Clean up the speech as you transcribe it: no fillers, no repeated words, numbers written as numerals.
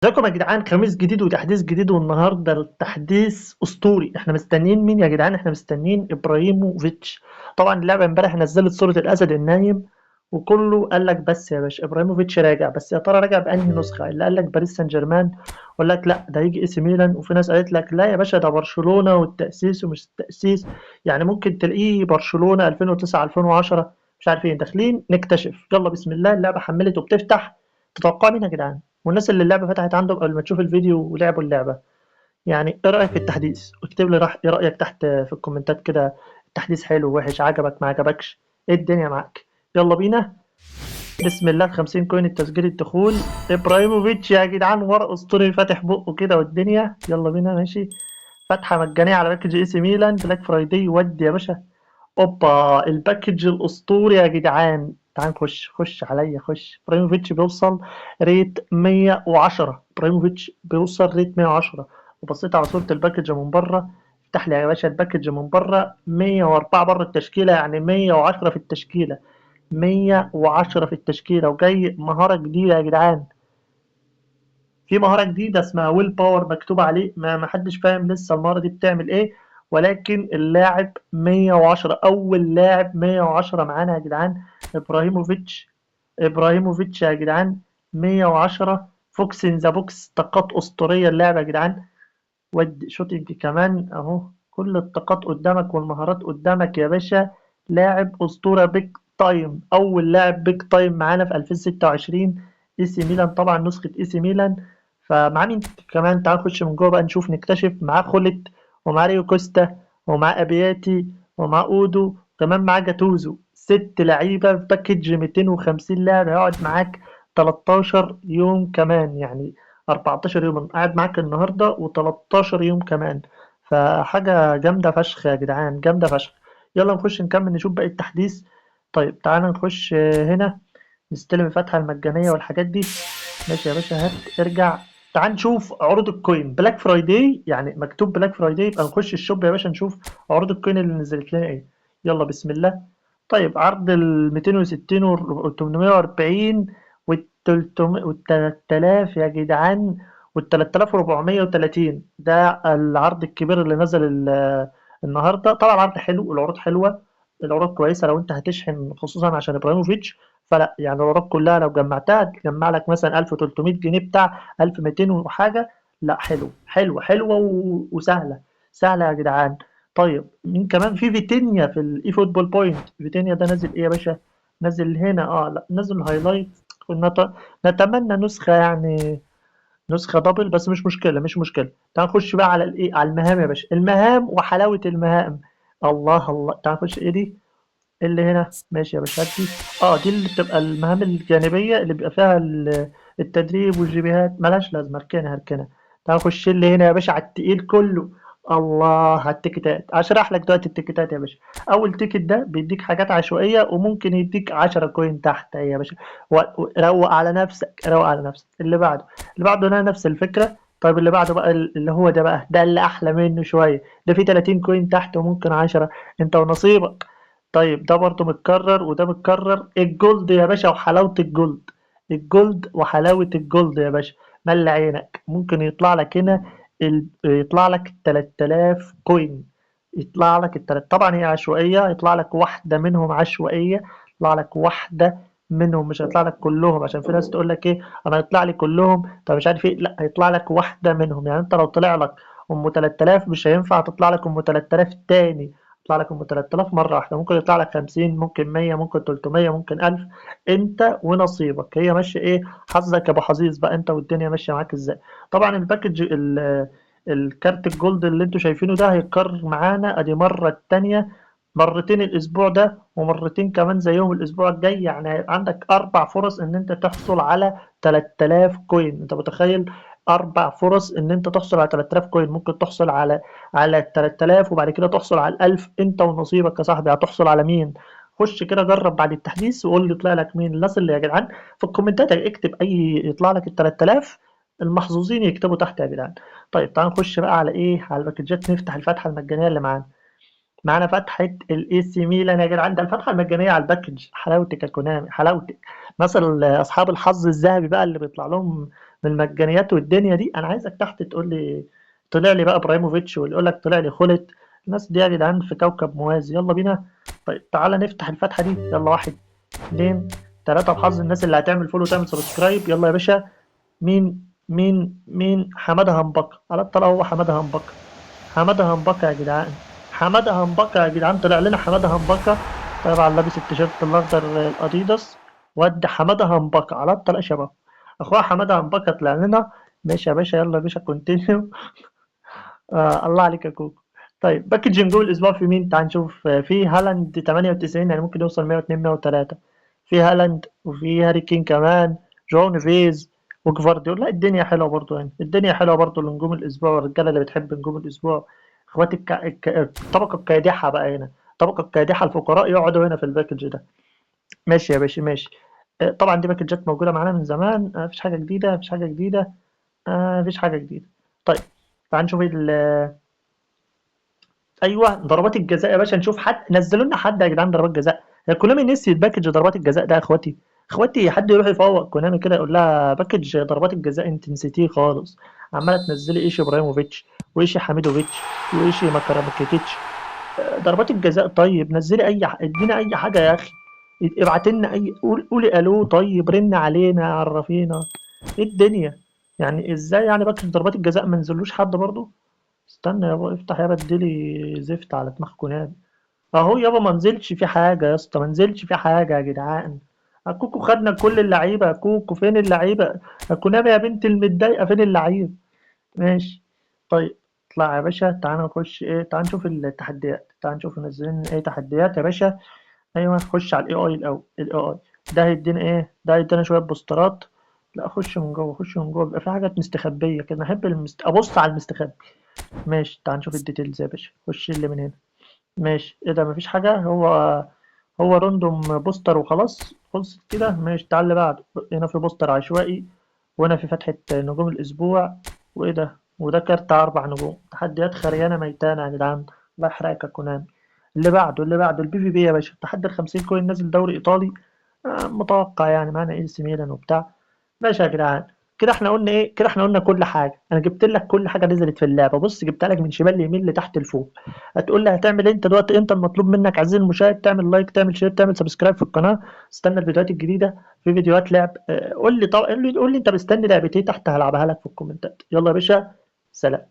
ازيكم يا جدعان؟ خميس جديد وتحديث جديد، والنهارده التحديث اسطوري. احنا مستنيين مين يا جدعان؟ احنا مستنيين ابراهيموفيتش. طبعا اللعبه امبارح نزلت صوره الاسد النايم، وكله قال لك بس يا باشا ابراهيموفيتش راجع. بس يا ترى راجع بانهي نسخه؟ اللي قال لك باريس سان جيرمان، وقال لك لا ده هيجي اي سي ميلان، وفي ناس قالت لك لا يا باشا ده برشلونه والتاسيس ومش التاسيس. يعني ممكن تلاقيه برشلونه 2009 2010، مش عارفين. داخلين نكتشف. يلا بسم الله. اللعبه حملت وبتفتح. تتوقع مين يا جدعان؟ والناس اللي اللعبة فتحت عندهم قبل ما تشوف الفيديو ولعبوا اللعبة، يعني ايه رأيك في التحديث؟ واكتب لي ايه رأيك تحت في الكومنتات كده. التحديث حلو وحش، عجبك ما عجبكش، ايه الدنيا معاك؟ يلا بينا. بسم الله. 50 كوين التسجيل الدخول. ابراهيموفيتش يا جدعان، ورق اسطوري فاتح بقه كده والدنيا. يلا بينا ماشي. فتحة مجانية على باكج اي سي ميلان بلاك فرايداي. ودي يا باشا. اوبا الباكج الاسطوري يا جدعان. تعال نخش. خش عليا خش. ابراهيموفيتش بيوصل ريت 110. ابراهيموفيتش بيوصل ريت 110. وبصيت على صورة الباكج من بره. افتح لي يا باشا الباكج من بره. 104 بره التشكيلة، يعني 110 في التشكيلة. 110 في التشكيلة، وجاي مهارة جديدة يا جدعان. في مهارة جديدة اسمها ويل باور مكتوب عليه. ما حدش فاهم لسه المهارة دي بتعمل ايه، ولكن اللاعب 110. اول لاعب 110 معانا يا جدعان ابراهيموفيتش. ابراهيموفيتش يا جدعان 110. فوكس ان ذا بوكس. طاقات اسطورية اللاعب يا جدعان. ودي شوتنج كمان اهو. كل الطاقات قدامك والمهارات قدامك يا باشا. لاعب اسطورة بيج تايم. اول لاعب بيج تايم معانا في 2026. اي سي ميلان طبعا، نسخة اي سي ميلان. فمعاه مين كمان؟ تعال نخش من جوه بقى نشوف نكتشف. معاه خولت، ومعاه ريو كوستا، ومعاه ابياتي، ومعاه اودو، كمان معاه جاتوزو. ست لعيبة في باكج 250 لاعب. هيقعد معاك 13 يوم كمان، يعني 14 يوم. قاعد معاك النهارده و13 يوم كمان. فحاجة جامدة فشخ يا جدعان، جامدة فشخ. يلا نخش نكمل نشوف باقي التحديث. طيب تعالى نخش هنا. نستلم الفتحة المجانية والحاجات دي. ماشي يا باشا، هات ارجع. تعال نشوف عروض الكوين بلاك فرايداي، يعني مكتوب بلاك فرايداي يبقى نخش الشوب يا باشا نشوف عروض الكوين اللي نزلت لنا ايه. يلا بسم الله. طيب عرض ال 260 وال 840 وال 300 وال 3000 يا جدعان، وال 3430 ده العرض الكبير اللي نزل النهارده. طبعا العرض حلو، العروض حلوه، العروض كويسه لو انت هتشحن خصوصا عشان ابراهيموفيتش. فلا يعني العروض كلها لو جمعتها تجمع لك مثلا 1300 جنيه بتاع 1200 وحاجه. لا حلو، حلوه حلوه وسهله. سهله يا جدعان. طيب مين كمان؟ في فيتينيا في الاي فوتبول بوينت. فيتينيا ده نازل ايه يا باشا؟ نازل هنا لا نازل هايلايت. نتمنى نسخة، يعني نسخة دبل، بس مش مشكلة مش مشكلة. تعال نخش بقى على الايه، على المهام يا باشا. المهام وحلاوة المهام. الله الله. تعال نخش ايه دي اللي هنا. ماشي يا باشا، هات دي. دي اللي بتبقى المهام الجانبية اللي بيبقى فيها التدريب والجيبيهات. ملهاش لازمة، اركنها اركنها. تعال نخش اللي هنا يا باشا على التقيل كله. الله على التيكتات. اشرح لك دلوقتي التيكتات يا باشا. اول تيكت ده بيديك حاجات عشوائية، وممكن يديك 10 كوين تحت اهي يا باشا. روق على نفسك، روق على نفسك. اللي بعده، اللي بعده هنا نفس الفكرة. طيب اللي بعده بقى اللي هو ده بقى، ده اللي احلى منه شوية. ده فيه 30 كوين تحت وممكن 10. انت ونصيبك. طيب ده برضه متكرر وده متكرر. الجولد يا باشا وحلاوة الجولد. الجولد وحلاوة الجولد يا باشا. ملى عينك. ممكن يطلع لك هنا يطلع لك 3000 كوين. يطلع لك طبعا هي عشوائية. يطلع لك واحدة منهم عشوائية. يطلع لك واحدة منهم، مش هيطلع لك كلهم، عشان في ناس تقول لك ايه انا هيطلع لي كلهم طب مش عارف ايه. لا هيطلع لك واحدة منهم. يعني انت لو طلع لك ام 3000 مش هينفع تطلع لك ام 3000 تاني. يطلع لك ام 3000 مرة واحدة. ممكن يطلع لك 50، ممكن 100، ممكن 300، ممكن 1000. انت ونصيبك. هي ماشية ايه، حظك يا ابو حظيظ بقى انت، والدنيا ماشية معاك ازاي. طبعا الباكج الكارت الجولد اللي انتوا شايفينه ده هيتكرر معانا ادي مرة التانية. مرتين الاسبوع ده، ومرتين كمان زيهم الاسبوع الجاي. يعني هيبقى عندك 4 فرص ان انت تحصل على 3000 كوين. انت متخيل؟ 4 فرص ان انت تحصل على 3000 كوين. ممكن تحصل على 3000 وبعد كده تحصل على 1000. انت ونصيبك يا صاحبي هتحصل على مين. خش كده جرب بعد التحديث وقول لي طلع لك مين. الناس اللي يا جدعان في الكومنتات اكتب اي يطلع لك ال 3000. المحظوظين يكتبوا تحت يا جدعان. طيب تعال نخش بقى على ايه، على الباكجات. نفتح الفتحه المجانيه اللي معانا. معانا فتحه الاي سي ميلان يا جدعان. ده الفتحه المجانيه على الباكج. حلاوتك يا كونامي حلاوتك. مثل اصحاب الحظ الذهبي بقى اللي بيطلع لهم من المجانيات والدنيا دي، انا عايزك تحت تقول لي طلع لي بقى ابراهيموفيتش، واللي يقول لك طلع لي خلت. الناس دي يا جدعان في كوكب موازي. يلا بينا. طيب تعالى نفتح الفتحه دي. يلا، واحد اتنين تلاته بحظ الناس اللي هتعمل فولو وتعمل سبسكرايب. يلا يا باشا. مين حماده همبكه على الطلاق؟ هو حماده همبكه. حماده همبكه يا جدعان. حماده همبكه يا جدعان، طلع لنا حماده همبكه. طبعا لابس التيشيرت الاخضر الاديداس. ود حماده همبكه على الطلاق شباب. اخويا حماده همبكه طلع لنا. ماشي يا باشا. يلا يا باشا كونتينيو. الله عليك يا كوكو. طيب باكجينج جول الاسبوع في مين؟ تعال نشوف. في هالاند 98، يعني ممكن يوصل 102 103. في هالاند وفي هاري كين كمان. جو نيفيز وجفارديول. لا الدنيا حلوه برضو، يعني الدنيا حلوه برضو لنجوم الاسبوع والرجاله اللي بتحب نجوم الاسبوع. اخوات الطبقه الكادحه بقى هنا. الطبقه الكادحه الفقراء يقعدوا هنا في الباكج ده. ماشي يا باشا ماشي. طبعا دي باكجات موجوده معانا من زمان. مفيش حاجه جديده، مفيش حاجه جديده. مفيش حاجه جديده. طيب تعال نشوف ايوه ضربات الجزاء يا باشا. نشوف حد نزلوا لنا حد يا جدعان ضربات جزاء. هي كونامي نسيت باكج ضربات الجزاء ده يا اخواتي. اخواتي حد يروح يفوق كونامي كده يقول لها باكج ضربات الجزاء انت نسيتيه خالص. عماله تنزلي ايشي ابراهيموفيتش وايشي حميدوفيتش وايشي مكرمكيتش. ضربات الجزاء. طيب نزلي ادينا اي حاجه يا اخي. ابعت لنا قولي الو. طيب رن علينا عرفينا ايه الدنيا. يعني ازاي يعني باكج ضربات الجزاء ما نزلوش حد برضه؟ استنى يابا افتح يابا اديلي زفت على دماغ كونامي. اهو يابا ما نزلش في حاجة يا اسطى، ما نزلش في حاجة يا جدعان. كوكو خدنا كل اللعيبة يا كوكو، فين اللعيبة؟ يا كونامي يا بنت المتضايقة فين اللعيبة؟ ماشي. طيب اطلع يا باشا. تعال نخش ايه، تعال نشوف التحديات. تعال نشوف منزلين ايه تحديات يا باشا. ايوه نخش على الاي اي الاول. الاي اي ده هيدينا ايه؟ ده هيدينا شوية بوسترات. لا اخش من جوه، اخش من جوه بيبقى في حاجات مستخبية كده. انا احب ابص على المستخبي. ماشي تعال نشوف الديتيلز يا باشا. خش اللي من هنا. ماشي. ايه ده؟ مفيش حاجة. هو راندوم بوستر وخلاص. خلصت كده. ماشي تعال اللي بعده. هنا في بوستر عشوائي، وهنا في فتحة نجوم الأسبوع. وإيه ده؟ وده كارت 4 نجوم. تحديات خريانة ميتانة يا جدعان. الله يحرقك يا كونامي. اللي بعده البي في بي يا باشا. تحدي ال50 كوين نازل دوري إيطالي. متوقع يعني معانا اي سي ميلان وبتاع. ماشي يا جدعان. كده احنا قلنا ايه؟ كده احنا قلنا كل حاجه. انا جبت لك كل حاجه نزلت في اللعبه. بص جبتها لك من شمال ليمين لتحت لفوق. هتقول لي هتعمل إيه انت دلوقتي؟ انت المطلوب منك عزيزي المشاهد تعمل لايك، تعمل شير، تعمل سبسكرايب في القناه. استنى الفيديوهات الجديده. في فيديوهات لعب. قول لي طب قول لي انت مستني لعبه ايه تحت هلعبها لك في الكومنتات. يلا يا باشا. سلام.